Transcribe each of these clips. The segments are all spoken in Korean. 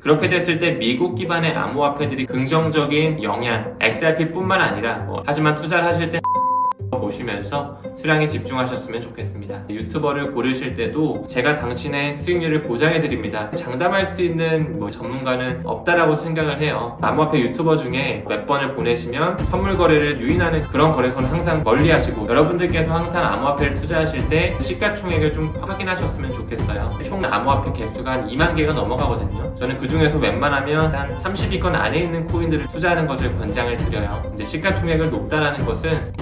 그렇게 됐을 때 미국 기반의 암호화폐들이 긍정적인 영향, XRP뿐만 아니라 하지만 투자를 하실 때 보시면서 수량에 집중하셨으면 좋겠습니다. 유튜버를 고르실 때도 제가 당신의 수익률을 보장해드립니다. 장담할 수 있는 전문가는 없다라고 생각을 해요. 암호화폐 유튜버 중에 몇 번을 보내시면 선물 거래를 유인하는 그런 거래소는 항상 멀리 하시고, 여러분들께서 항상 암호화폐를 투자하실 때 시가총액을 좀 확인하셨으면 좋겠어요. 총 암호화폐 개수가 한 2만 개가 넘어가거든요. 저는 그 중에서 웬만하면 한 30위권 안에 있는 코인들을 투자하는 것을 권장을 드려요. 이제 시가총액을 높다라는 것은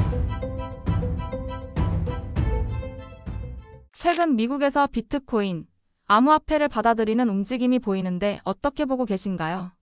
최근 미국에서 비트코인, 암호화폐를 받아들이는 움직임이 보이는데 어떻게 보고 계신가요?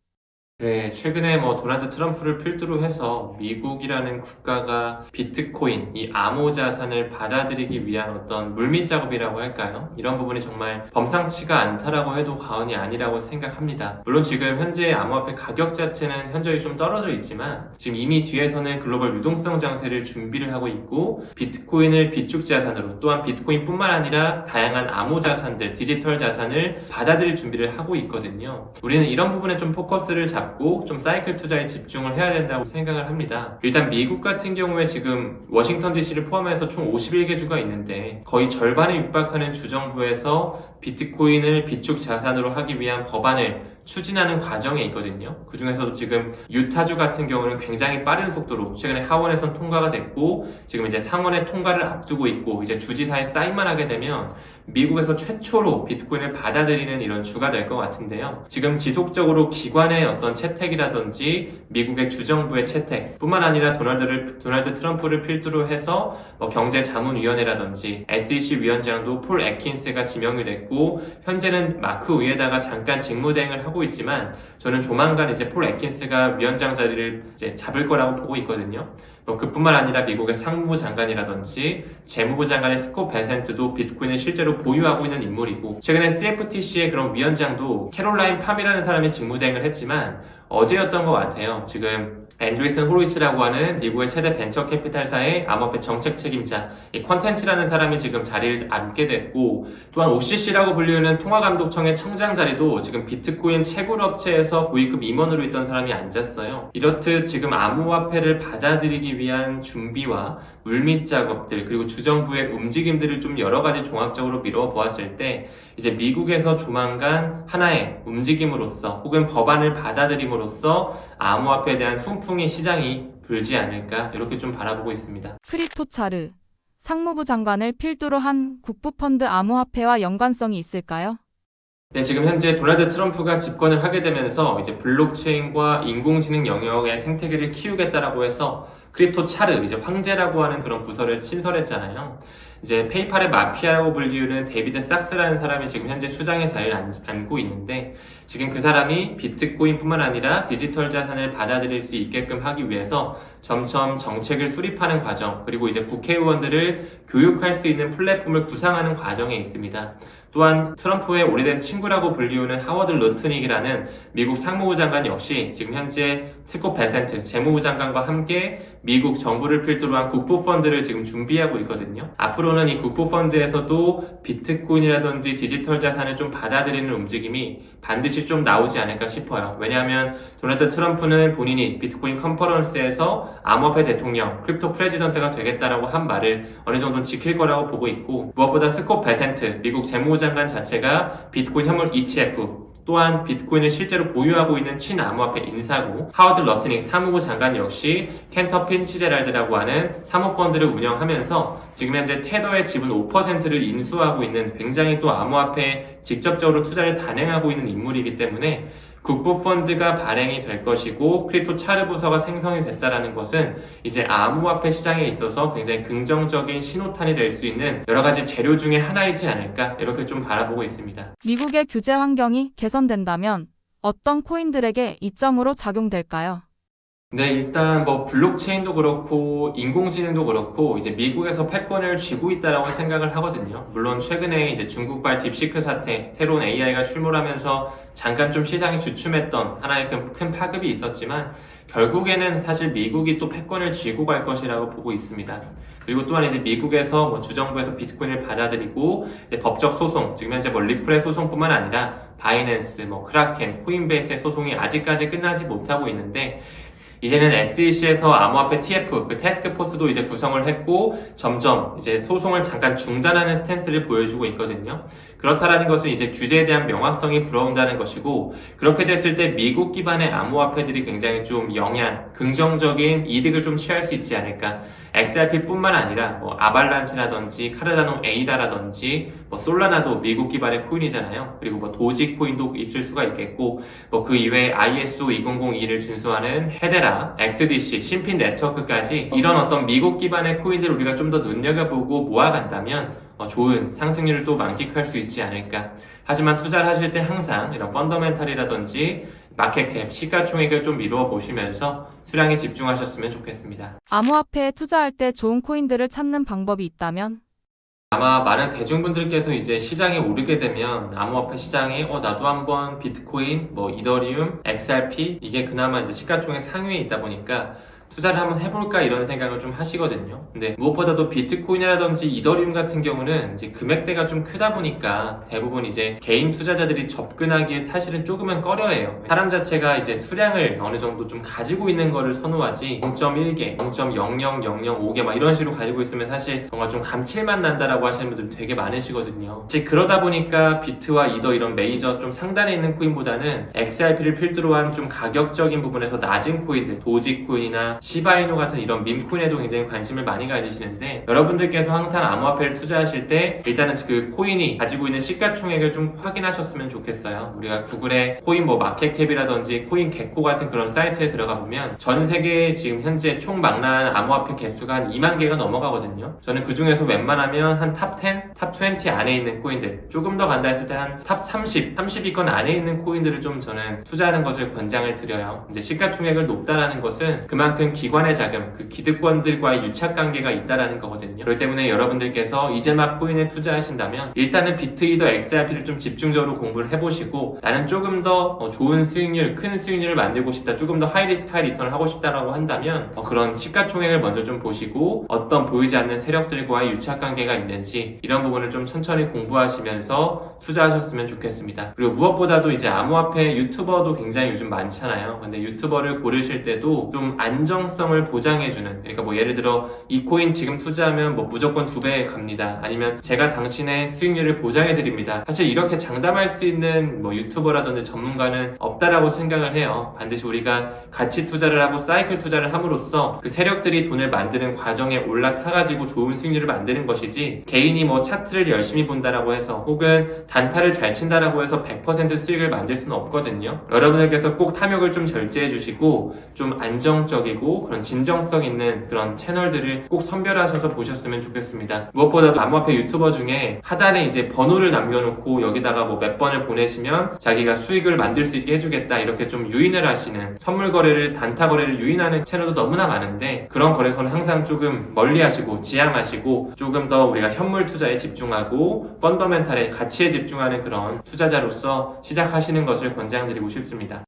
네, 최근에 도널드 트럼프를 필두로 해서 미국이라는 국가가 비트코인, 이 암호 자산을 받아들이기 위한 어떤 물밑 작업이라고 할까요? 이런 부분이 정말 범상치가 않다라고 해도 과언이 아니라고 생각합니다. 물론 지금 현재 암호화폐 가격 자체는 현저히 좀 떨어져 있지만 지금 이미 뒤에서는 글로벌 유동성 장세를 준비를 하고 있고, 비트코인을 비축 자산으로, 또한 비트코인뿐만 아니라 다양한 암호 자산들, 디지털 자산을 받아들일 준비를 하고 있거든요. 우리는 이런 부분에 좀 포커스를 잡고 좀 사이클 투자에 집중을 해야 된다고 생각을 합니다. 일단 미국 같은 경우에 지금 워싱턴 DC를 포함해서 총 51개 주가 있는데 거의 절반에 육박하는 주정부에서 비트코인을 비축 자산으로 하기 위한 법안을 추진하는 과정에 있거든요. 그 중에서도 지금 유타주 같은 경우는 굉장히 빠른 속도로 최근에 하원에선 통과가 됐고, 지금 이제 상원의 통과를 앞두고 있고, 이제 주지사에 사인만 하게 되면 미국에서 최초로 비트코인을 받아들이는 이런 주가 될 것 같은데요. 지금 지속적으로 기관의 어떤 채택이라든지 미국의 주정부의 채택 뿐만 아니라 도널드 트럼프를 필두로 해서 경제자문위원회라든지 SEC 위원장도 폴 애킨스가 지명이 됐고, 현재는 마크 위에다가 잠깐 직무대행을 하고 있지만 저는 조만간 이제 폴 애킨스가 위원장 자리를 이제 잡을 거라고 보고 있거든요. 그뿐만 아니라 미국의 상무부 장관이라든지 재무부 장관의 스콧 베센트도 비트코인을 실제로 보유하고 있는 인물이고, 최근에 CFTC의 그런 위원장도 캐롤라인 팜이라는 사람이 직무대행을 했지만 어제였던 것 같아요. 지금 앤드리슨 호로이츠라고 하는 미국의 최대 벤처 캐피탈사의 암호화폐 정책 책임자, 이 퀀텐츠라는 사람이 지금 자리를 앉게 됐고, 또한 OCC라고 불리는 통화감독청의 청장 자리도 지금 비트코인 채굴 업체에서 고위급 임원으로 있던 사람이 앉았어요. 이렇듯 지금 암호화폐를 받아들이기 위한 준비와 물밑 작업들, 그리고 주정부의 움직임들을 좀 여러 가지 종합적으로 미루어 보았을 때 이제 미국에서 조만간 하나의 움직임으로써 혹은 법안을 받아들임으로써 암호화폐에 대한 훈풍이 시장이 불지 않을까, 이렇게 좀 바라보고 있습니다. 크립토차르, 상무부 장관을 필두로 한 국부펀드 암호화폐와 연관성이 있을까요? 네, 지금 현재 도널드 트럼프가 집권을 하게 되면서 이제 블록체인과 인공지능 영역의 생태계를 키우겠다라고 해서 크립토차르, 이제 황제라고 하는 그런 부서를 신설했잖아요. 이제 페이팔의 마피아라고 불리우는 데이비드 sak스라는 사람이 지금 현재 수장의 자리를 앉고 있는데, 지금 그 사람이 비트코인뿐만 아니라 디지털 자산을 받아들일 수 있게끔 하기 위해서 점점 정책을 수립하는 과정, 그리고 이제 국회의원들을 교육할 수 있는 플랫폼을 구상하는 과정에 있습니다. 또한 트럼프의 오래된 친구라고 불리우는 하워드 루트닉이라는 미국 상무부 장관 역시 지금 현재 스콧 베센트 재무부 장관과 함께 미국 정부를 필두로 한 국부펀드를 지금 준비하고 있거든요. 앞으로는 이 국부펀드에서도 비트코인이라든지 디지털 자산을 좀 받아들이는 움직임이 반드시 좀 나오지 않을까 싶어요. 왜냐하면 도널드 트럼프는 본인이 비트코인 컨퍼런스에서 암호화폐 대통령, 크립토 프레지던트가 되겠다라고 한 말을 어느 정도는 지킬 거라고 보고 있고, 무엇보다 스콧 베센트 미국 재무부 장관 자체가 비트코인 현물 ETF, 또한 비트코인을 실제로 보유하고 있는 친암호화폐 인사고, 하워드 러트닉 사무부 장관 역시 켄터 핀치제랄드라고 하는 사모펀드를 운영하면서 지금 현재 테더의 지분 5%를 인수하고 있는 굉장히 또 암호화폐에 직접적으로 투자를 단행하고 있는 인물이기 때문에 국부펀드가 발행이 될 것이고, 크립토 차르 부서가 생성이 됐다라는 것은 이제 암호화폐 시장에 있어서 굉장히 긍정적인 신호탄이 될 수 있는 여러 가지 재료 중에 하나이지 않을까, 이렇게 좀 바라보고 있습니다. 미국의 규제 환경이 개선된다면 어떤 코인들에게 이점으로 작용될까요? 네, 일단 뭐 블록체인도 그렇고 인공지능도 그렇고 이제 미국에서 패권을 쥐고 있다라고 생각을 하거든요. 물론 최근에 이제 중국발 딥시크 사태, 새로운 AI가 출몰하면서 잠깐 좀 시장이 주춤했던 하나의 큰 파급이 있었지만 결국에는 사실 미국이 또 패권을 쥐고 갈 것이라고 보고 있습니다. 그리고 또한 이제 미국에서 뭐 주정부에서 비트코인을 받아들이고 법적 소송, 지금 현재 뭐 리플의 소송뿐만 아니라 바이낸스, 뭐 크라켄, 코인베이스의 소송이 아직까지 끝나지 못하고 있는데 이제는 SEC에서 암호화폐 TF, 그 태스크포스도 이제 구성을 했고 점점 이제 소송을 잠깐 중단하는 스탠스를 보여주고 있거든요. 그렇다라는 것은 이제 규제에 대한 명확성이 불어온다는 것이고 그렇게 됐을 때 미국 기반의 암호화폐들이 굉장히 좀 긍정적인 이득을 좀 취할 수 있지 않을까. XRP뿐만 아니라 뭐 아발란치라든지 카르다노 에이다라든지 뭐 솔라나도 미국 기반의 코인이잖아요. 그리고 뭐 도지 코인도 있을 수가 있겠고 뭐 그 이외에 ISO 2002를 준수하는 헤데라, XDC, 신핀 네트워크까지 이런 어떤 미국 기반의 코인들을 우리가 좀 더 눈여겨보고 모아간다면 좋은 상승률을 또 만끽할 수 있지 않을까. 하지만 투자를 하실 때 항상 이런 펀더멘탈이라든지 마켓캡, 시가총액을 좀 미루어 보시면서 수량에 집중하셨으면 좋겠습니다. 암호화폐에 투자할 때 좋은 코인들을 찾는 방법이 있다면? 아마 많은 대중분들께서 이제 시장이 오르게 되면 암호화폐 시장이 나도 한번 비트코인, 뭐 이더리움, XRP 이게 그나마 이제 시가총액 상위에 있다 보니까 투자를 한번 해볼까 이런 생각을 좀 하시거든요. 근데 무엇보다도 비트코인이라든지 이더리움 같은 경우는 이제 금액대가 좀 크다 보니까 대부분 이제 개인 투자자들이 접근하기에 사실은 조금은 꺼려해요. 사람 자체가 이제 수량을 어느 정도 좀 가지고 있는 거를 선호하지 0.1개, 0.00005개 막 이런 식으로 가지고 있으면 사실 뭔가 좀 감칠맛 난다라고 하시는 분들 되게 많으시거든요. 즉 그러다 보니까 비트와 이더 이런 메이저 좀 상단에 있는 코인보다는 XRP를 필두로 한 좀 가격적인 부분에서 낮은 코인들, 도지코인이나 시바이누 같은 이런 밈코인에도 굉장히 관심을 많이 가지시는데 여러분들께서 항상 암호화폐를 투자하실 때 일단은 그 코인이 가지고 있는 시가총액을 좀 확인하셨으면 좋겠어요. 우리가 구글에 코인 뭐 마켓캡이라든지 코인 개코 같은 그런 사이트에 들어가 보면 전 세계에 지금 현재 총 망라한 암호화폐 개수가 한 2만 개가 넘어가거든요. 저는 그 중에서 웬만하면 한 탑 10, 탑 20 안에 있는 코인들 조금 더 간다 했을 때 한 탑 30, 30위권 안에 있는 코인들을 좀 저는 투자하는 것을 권장을 드려요. 이제 시가총액을 높다라는 것은 그만큼 기관의 자금, 그 기득권들과의 유착관계가 있다라는 거거든요. 그렇기 때문에 여러분들께서 이제 막 코인에 투자하신다면 일단은 비트이더 XRP를 좀 집중적으로 공부를 해보시고 나는 조금 더 좋은 수익률, 큰 수익률을 만들고 싶다, 조금 더 하이리스크 하이 리턴을 하고 싶다라고 한다면 그런 시가총액을 먼저 좀 보시고 어떤 보이지 않는 세력들과의 유착관계가 있는지 이런 부분을 좀 천천히 공부하시면서 투자하셨으면 좋겠습니다. 그리고 무엇보다도 이제 암호화폐 유튜버도 굉장히 요즘 많잖아요. 근데 유튜버를 고르실 때도 좀 안정성을 보장해주는, 그러니까 뭐 예를 들어 이 코인 지금 투자하면 뭐 무조건 2배 갑니다. 아니면 제가 당신의 수익률을 보장해드립니다. 사실 이렇게 장담할 수 있는 뭐 유튜버라든지 전문가는 없다라고 생각을 해요. 반드시 우리가 가치 투자를 하고 사이클 투자를 함으로써 그 세력들이 돈을 만드는 과정에 올라타가지고 좋은 수익률을 만드는 것이지 개인이 뭐 차트를 열심히 본다라고 해서 혹은 단타를 잘 친다라고 해서 100% 수익을 만들 수는 없거든요. 여러분들께서 꼭 탐욕을 좀 절제해 주시고 좀 안정적이고 그런 진정성 있는 그런 채널들을 꼭 선별하셔서 보셨으면 좋겠습니다. 무엇보다도 암호화폐 유튜버 중에 하단에 이제 번호를 남겨놓고 여기다가 뭐 몇 번을 보내시면 자기가 수익을 만들 수 있게 해주겠다 이렇게 좀 유인을 하시는 선물 거래를, 단타 거래를 유인하는 채널도 너무나 많은데 그런 거래소는 항상 조금 멀리 하시고 지양하시고 조금 더 우리가 현물 투자에 집중하고 펀더멘탈의 가치에 집중하는 그런 투자자로서 시작하시는 것을 권장드리고 싶습니다.